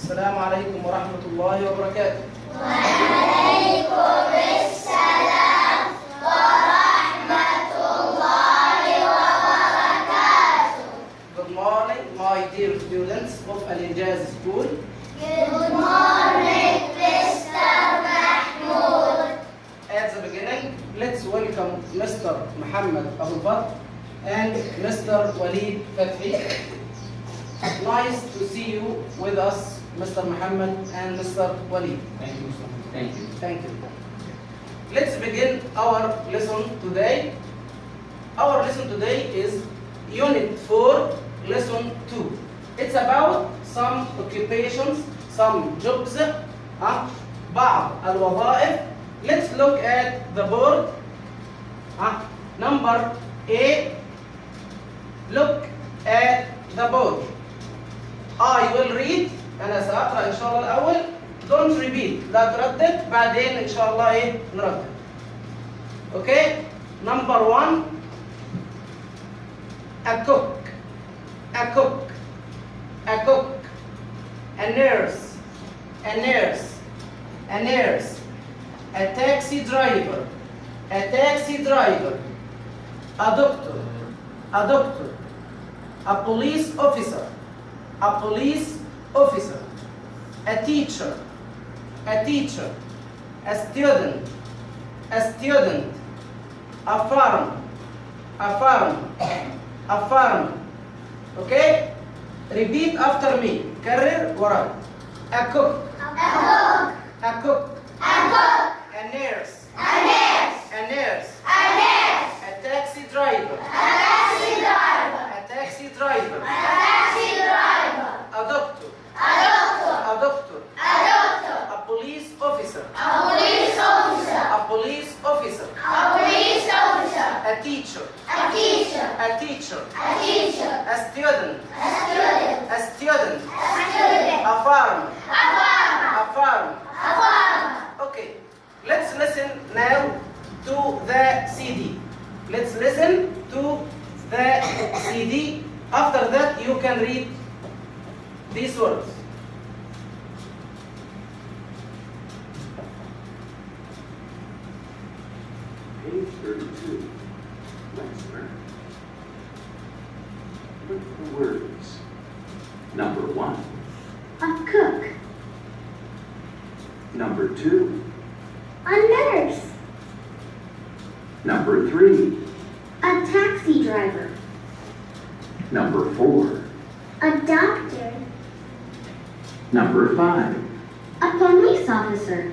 السلام عليكم ورحمة الله وبركاته. وعليكم السلام ورحمة الله وبركاته. Good morning, my dear students of الإنجاز school. Good morning, Mr. Mahmoud. At the beginning, let's welcome Mr. محمد الفضل and Mr. وليد صبحي. Nice to see you with us, Mr. Muhammad and Mr. وليد. Thank you so much. Thank you. Thank you. Let's begin our lesson today. Our lesson today is Unit 4, Lesson 2. It's about some occupations, some jobs, بعض الوظائف. Let's look at the board. Number A. Look at the board. I will read. أنا سأقرأ إن شاء الله الأول. Don't repeat. لا تردد. بعدين إن شاء الله نردد. Okay. Number 1. A cook. A cook. A cook. A nurse. A nurse. A nurse. A taxi driver. A taxi driver. A doctor. A doctor. A police officer. A police officer. A teacher. A teacher. A student. A student. A farmer. A farmer. A farmer. Okay? Repeat after me. كرر وراي. A cook. A cook. A cook. A cook. A nurse. A nurse. A nurse. A nurse. A taxi driver. A taxi driver. A taxi driver. A taxi driver. A doctor. A doctor. A doctor. A doctor. A police officer. A police officer. A police officer. A police officer. A teacher. A teacher. A teacher. A teacher. A student. A student. A student. A student. A farmer. A farmer. A farmer. A farmer. Okay. Let's listen now to the CD. Let's listen to the CD. After that, you can read these words. Page 32. Let's learn. Look at the words. Number 1. A cook. Number 2. A nurse. Number 3. A taxi driver. Number 4. A doctor. Number 5. A police officer.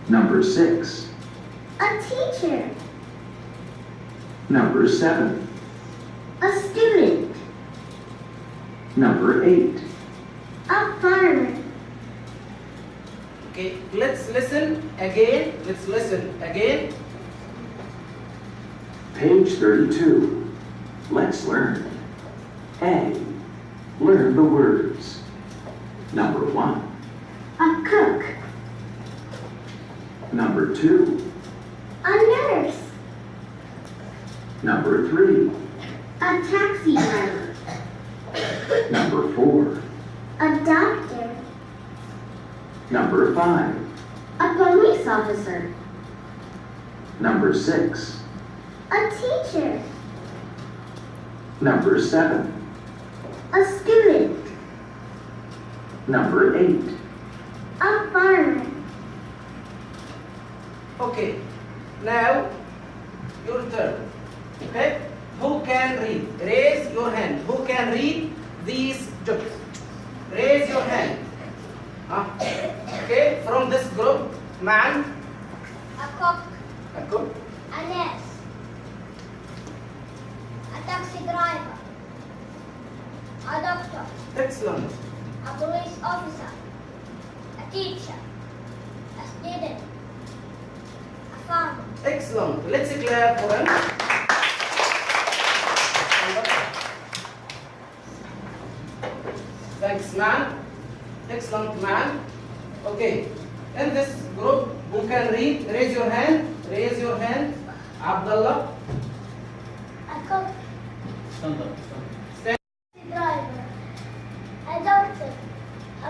Number 6. A teacher. Number 7. A student. Number 8. A farmer. Okay. Let's listen again. Let's listen again. Page 32. Let's learn. A. Learn the words. Number 1. A cook. Number 2. A nurse. Number 3. A taxi driver. Number 4. A doctor. Number 5. A police officer. Number 6. A teacher. Number 7. A student. Number 8. A farmer. Okay. Now, your turn. Okay? Who can read? Raise your hand. Who can read these jobs? Raise your hand. Okay? From this group, man. A cook. A cook. A nurse. A taxi driver. A doctor. Excellent. A police officer. A teacher. A student. A farmer. Excellent. Let's clap for him. Thanks, man. Excellent, man. Okay. In this group, who can read? Raise your hand. Raise your hand. Abdullah. A cook. Stand up. A driver. A doctor. A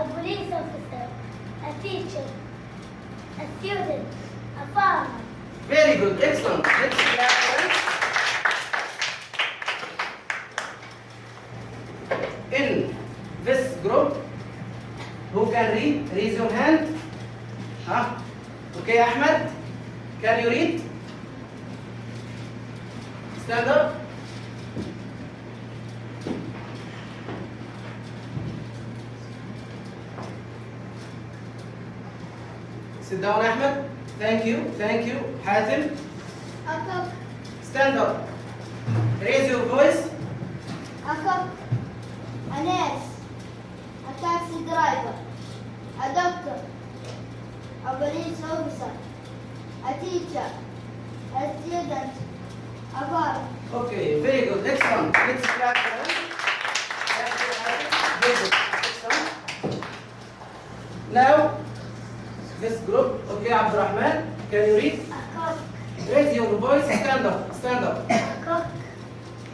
read? Raise your hand. Okay, Ahmed. Can you read? Stand up. Sit down, Ahmed. Thank you. Thank you. Hatim. A cook. Stand up. Raise your voice. A cook. A nurse. A taxi driver. A doctor. A police officer. A teacher. A student. A farmer. Okay, very good. Excellent. Let's clap for him. Very good. Excellent. Now, this group. Okay, Abdurrahman, can you read? A cook. Raise your voice. Stand up. Stand up. A cook.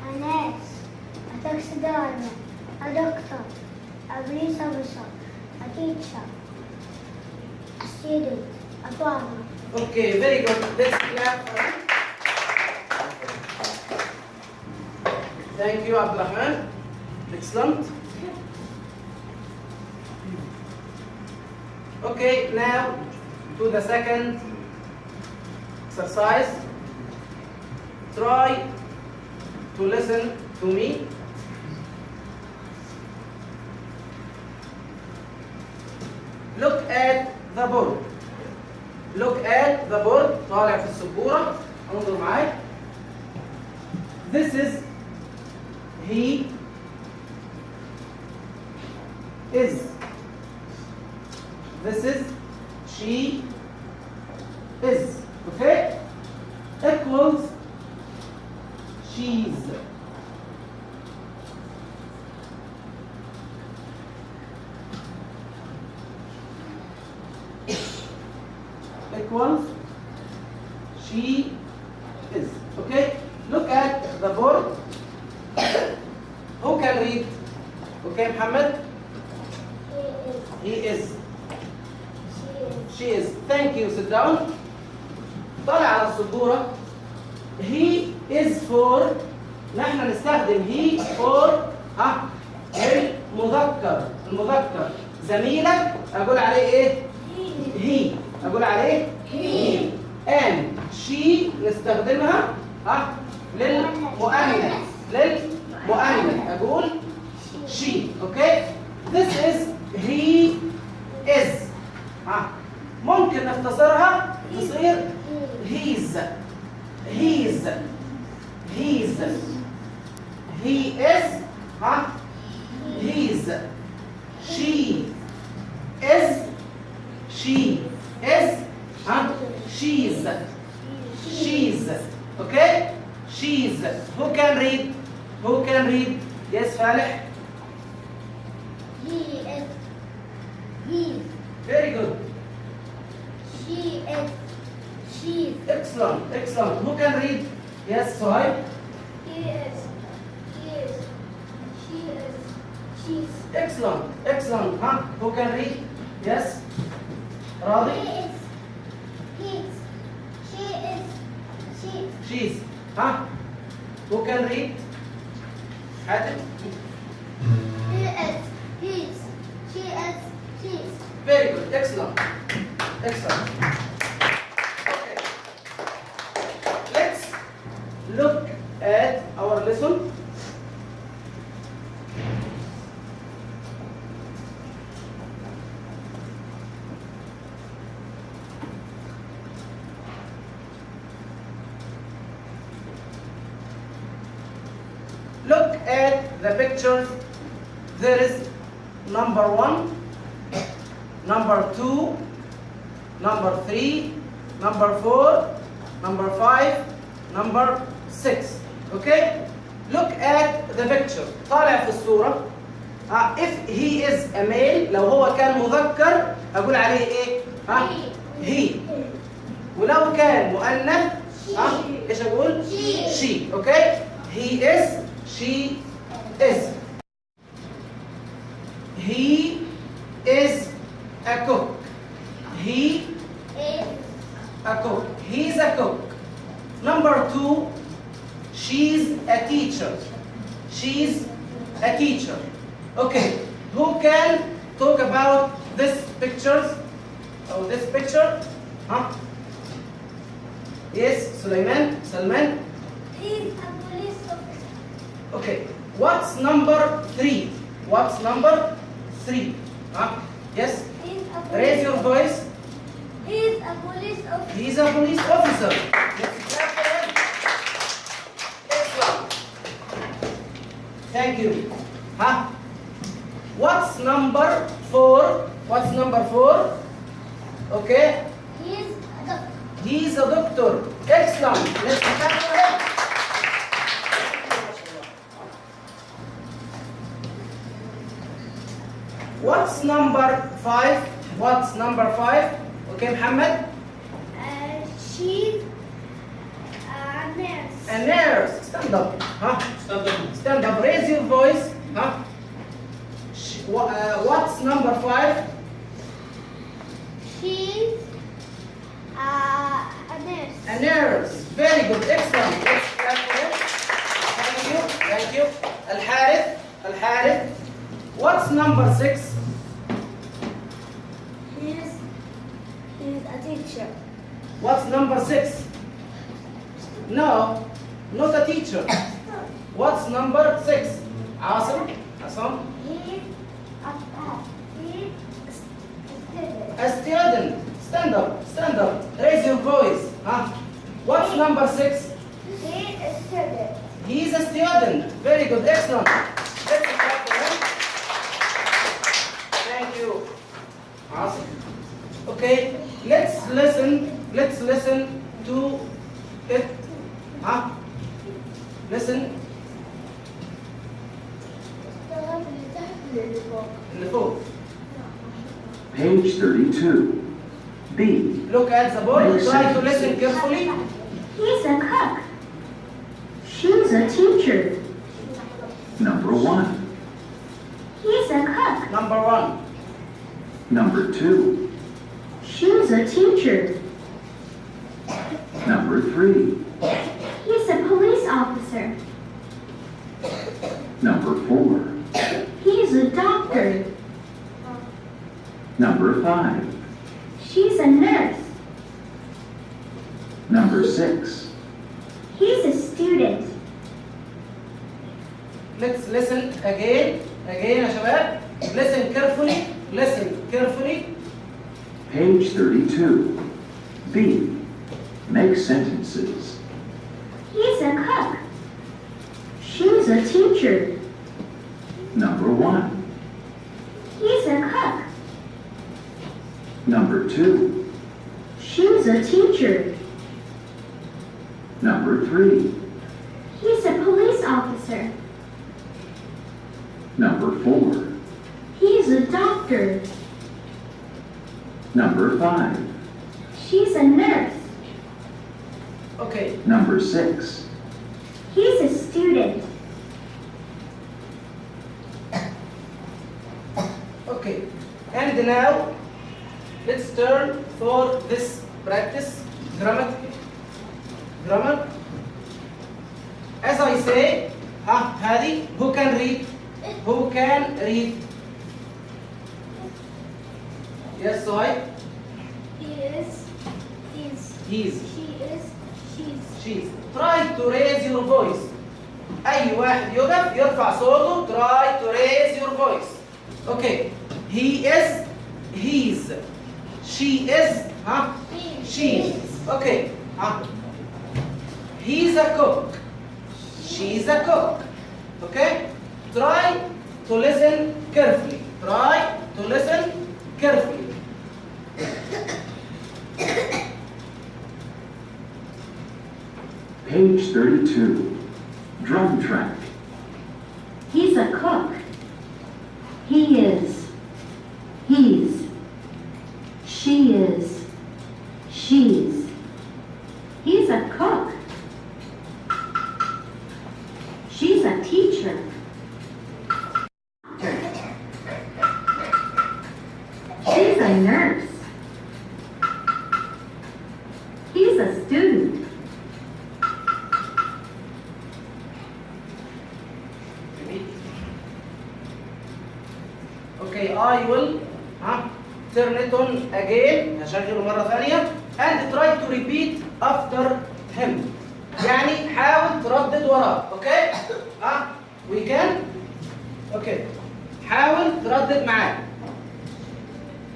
A nurse. A taxi driver. A doctor. A police officer. A teacher. A student. A farmer. Okay, very good. Let's clap for him. Thank you, Abdurrahman. Excellent. Okay, now to the second exercise. Try to listen to me. Look at the board. Look at the board. طالع في السبورة. انظر معي. This is he is. This is she is. Okay? Equals she's. Equals she is. Okay? Look at the board. Who can read? Okay, Muhammad? He is. She is. Thank you. Sit down. طلع على السبورة. He is for. نحن نستخدم he for المذكر. المذكر. زميلك أقول عليه إيه؟ he. أقول عليه he. And she نستخدمها للمؤنث. للمؤنث. أقول she. Okay? This is he is. ممكن نختصرها تصير he's. He's. He's. He is. He's. She is. She is. She's. She's. Okay? She's. Who can read? Who can read? Yes, Falih. He is. He. Very good. She is. She. Excellent. Excellent. Who can read? Yes, Sohaib. He is. He is. She is. She's. Excellent. Excellent. Who can read? Yes. Radi. He is. He's. She is. She. She's. Who can read? Hatim. He is. He's. She is. She's. Very good. Excellent. Excellent. Okay. Let's look at our lesson. Look at the pictures. There is number 1, number 2, number 3, number 4, number 5, number 6. Okay? Look at the picture. طالع في الصورة. If he is a male, لو هو كان مذكر أقول عليه إيه؟ he. ولو كان مؤنث إيش أقول؟ she. Okay? He is. She is. He is a cook. He Is. a cook. He's a cook. Number 2, she's a teacher. She's a teacher. Okay, who can talk about this pictures or this picture? Huh? Yes, Salman. He's a police officer. Okay. What's number 3? What's number 3? Huh? Yes. He's a police Raise your voice. He's a police officer. He's a police officer. Let's clap for him. Excellent. Thank you. Huh? What's number 4? What's number 4? Okay. He's a doctor. He's a doctor. Excellent. Let's clap for him. What's number 5? What's number 5? Okay, Muhammad. She's a nurse. A nurse. Stand up. Huh? Stand up. Stand up. Raise your voice. Huh? What's number 5? She's a nurse. A nurse. Very good. Excellent. Let's clap for him. Thank you. Thank you. Al-Harith. What's number 6? He's a teacher. What's number 6? No, not a teacher. What's number 6? Awesome. He's A student. Stand up. Raise your voice. Huh? What's number 6? He's a student. He's a student. Very good. Excellent. Let's clap for him. Thank you. Awesome. Okay, let's listen to it. Huh? Listen. اللي فوق. Page 32. B. Look at the board. Try to listen carefully. He's a cook. She's a teacher. Number 1. He's a cook. Number 1. Number 2. She's a teacher. Number 3. He's a police officer. Number 4. He's a doctor. Number 5. She's a nurse. Number 6. He's a student. Let's listen again يا شباب. Listen carefully. Page 32. B. Make sentences. He's a cook. She's a teacher. Number 1. He's a cook. Number 2. She's a teacher. Number 3. He's a police officer. Number 4. He's a doctor. Number 5. She's a nurse. Okay. Number 6. He's a student. Okay. And now let's turn for this practice grammar. As I say, هذه who can read? Yes, Sohail? He's. She's. Try to raise your voice. أي واحد يقف يرفع صوته. Try to raise your voice. Okay. He is. He's. She is. She's. Okay. He's a cook. She's a cook. Okay? Try to listen carefully. Page 32. Drum track. He's a cook. He is. He's. She is. She's. He's a cook. She's a teacher. She's a nurse. He's a student. Okay, I will turn it on again هشغله مرة ثانية and try to repeat after him يعني حاول تردد وراه اوكي we can اوكي حاول تردد معاه.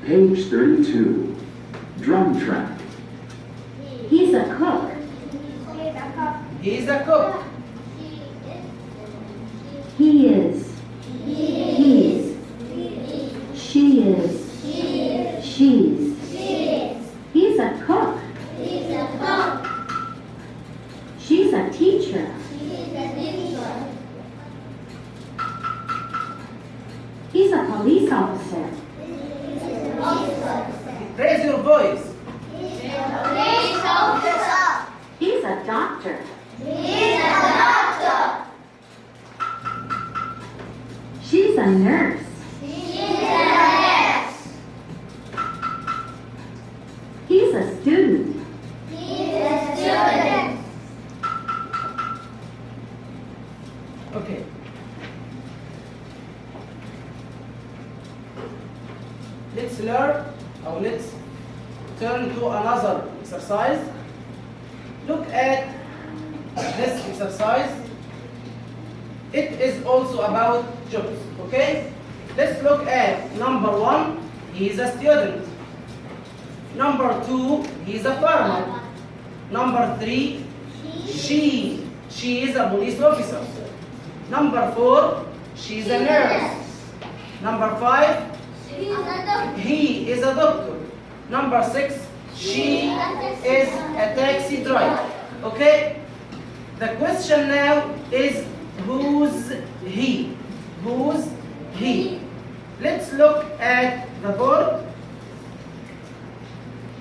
Page 32. Drum track. He's a cook. He's a cook. He is. He's. She is. She's. He's a cook. She's a teacher. He's a police officer. Raise your voice. He's a doctor. She's a nurse. He's a student. Okay. Let's learn or let's turn to another exercise. Look at this exercise. It is also about jobs, okay? Let's look at number 1, he is a student. Number 2, he is a farmer. Number 3, she is a police officer. Number 4, she is a nurse. Number 5, he is a doctor. Number 6, she is a taxi driver. Okay? The question now is who's he? Who's he? Let's look at the board.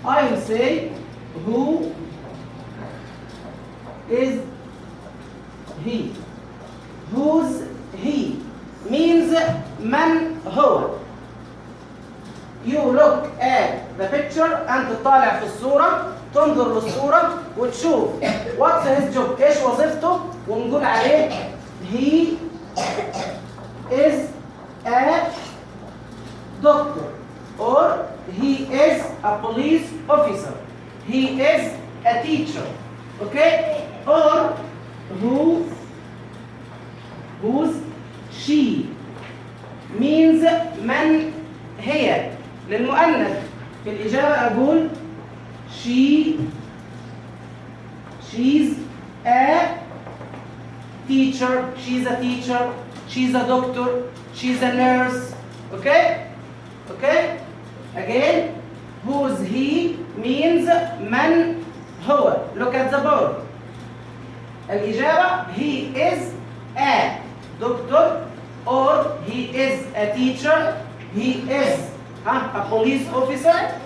I will say who is he? Who's he? Means من هو. You look at the picture أنت طالع في الصورة تنظر للصورة وتشوف what's his job إيش وظيفته ونقول عليه he is a doctor or he is a police officer he is a teacher okay or who's she means من هي للمؤنث في الإجابة أقول she's a teacher, she's a doctor, she's a nurse, okay? Okay? Again, who's he means من هو. Look at the board. الإجابة he is a doctor or he is a teacher, he is a police officer.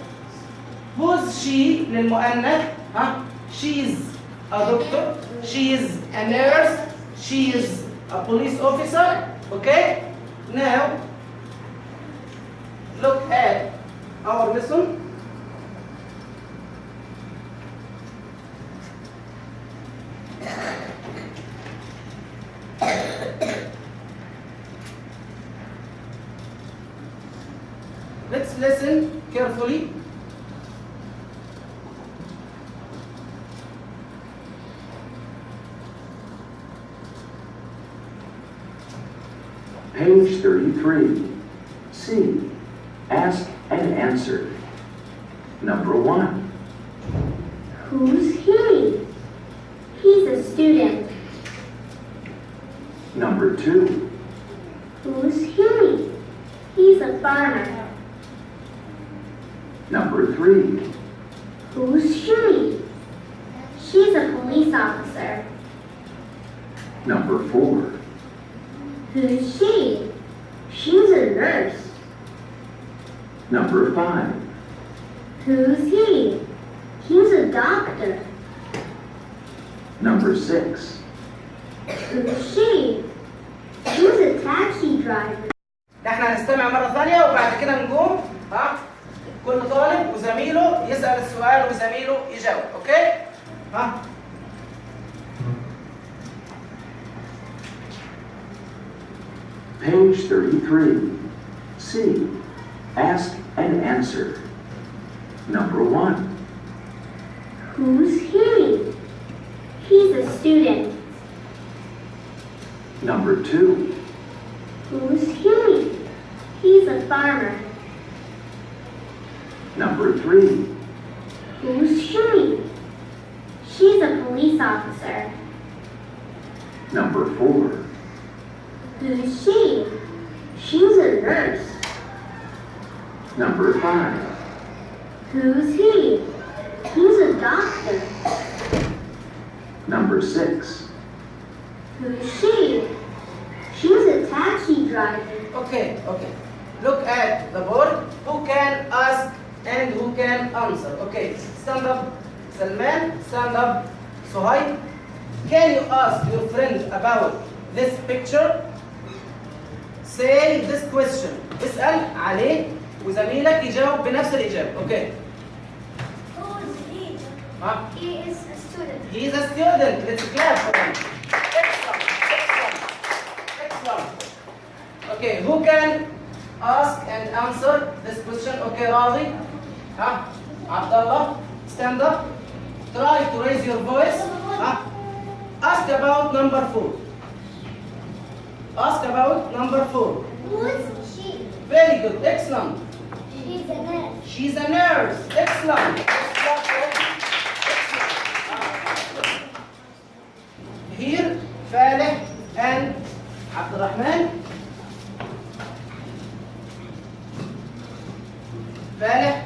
Who's she للمؤنث she's a doctor, she is a nurse, she is a police officer. Okay? Now look at our lesson. Let's listen carefully. Page 33. C. Ask and answer. Number 1. Who's he? He's a student. Number 2. Who's he? He's a farmer. Number 3. Who's she? She's a police officer. Number 4. Who's she? She's a nurse. Number 5. Who's he? He's a doctor. Number 6. Who's she? She's a taxi driver. احنا هنستمع مرة ثانية وبعد كده نقوم كل طالب وزميله يسأل السؤال وزميله يجاوب. اوكي؟ Page 33. C. Ask and answer. Number 1. Who's he? He's a student. Number 2. Who's he? He's a farmer. Number 3. Who's she? She's a police officer. Number 4. Who's she? She's a nurse. Number 5. Who's he? He's a doctor. Number 6. Who's she? She's a taxi driver. Okay. Look at the board. Who can ask and who can answer? Okay, stand up, Salman. Stand up, Sohaib. Can you ask your friend about this picture? Say this question. اسأل عليه وزميلك يجاوب بنفس الإجابة. Okay. Who's he? Huh? He is a student. He is a student. Let's clap for him. Excellent. Okay, who can ask and answer this question? Okay, Radi. Huh? Abdullah, stand up. Try to raise your voice. Huh? Ask about number 4. Ask about number 4. Who's she? Very good. Excellent. She's a nurse. She's a nurse. Excellent. Here, Faleh and Abdurrahman. Faleh,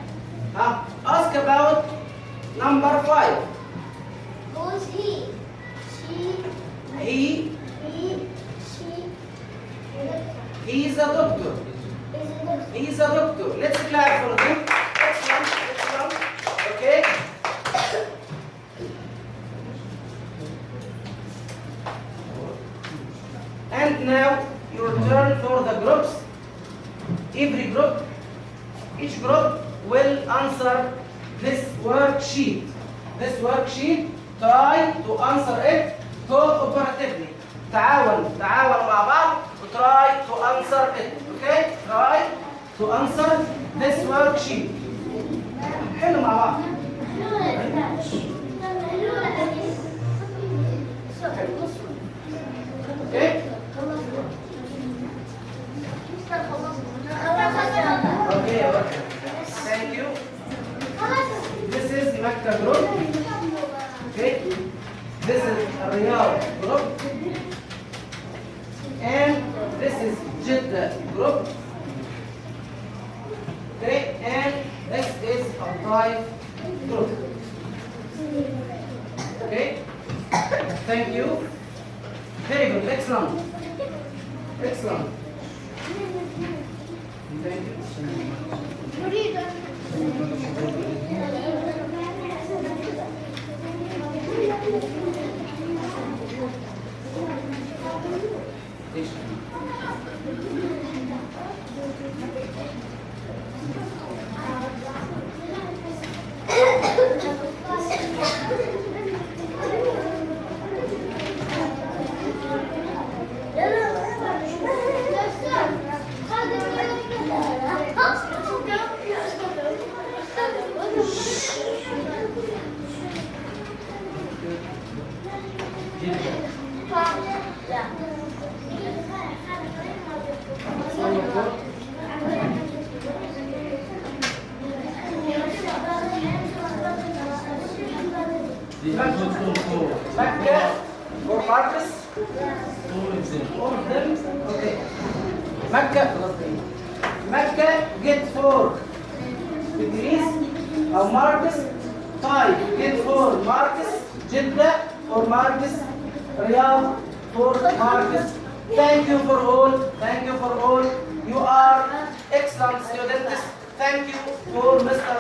ask about number 5. Who's he? He She. is a doctor. He is a doctor. Let's clap for him. Excellent. Okay. And now your turn for the groups. Each group will answer this worksheet. Try to answer it cooperatively. تعاونوا مع بعض try to answer it. Okay? Try to answer this worksheet. حلو مع بعض. Okay? Okay. Thank you. This is Mecca group. Okay? This is Riyadh group. And this is Jeddah group. Okay? And this is a Taif group. Okay? Thank you. Very good. Excellent. Thank you. Mecca for Marcus. All of them. Okay. Mecca get 4 degrees. Marcus 5 get 4 Marcus. Jeddah for Marcus. Riyadh for Marcus. Thank you for all. You are excellent students. Thank you for Mr.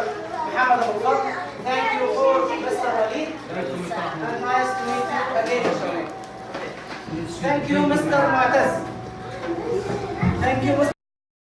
Muhammad al-Fadl. Thank you for Mr. وليد. And nice to meet you again. Thank you, Mr. Mu'taz. Thank you, Mr.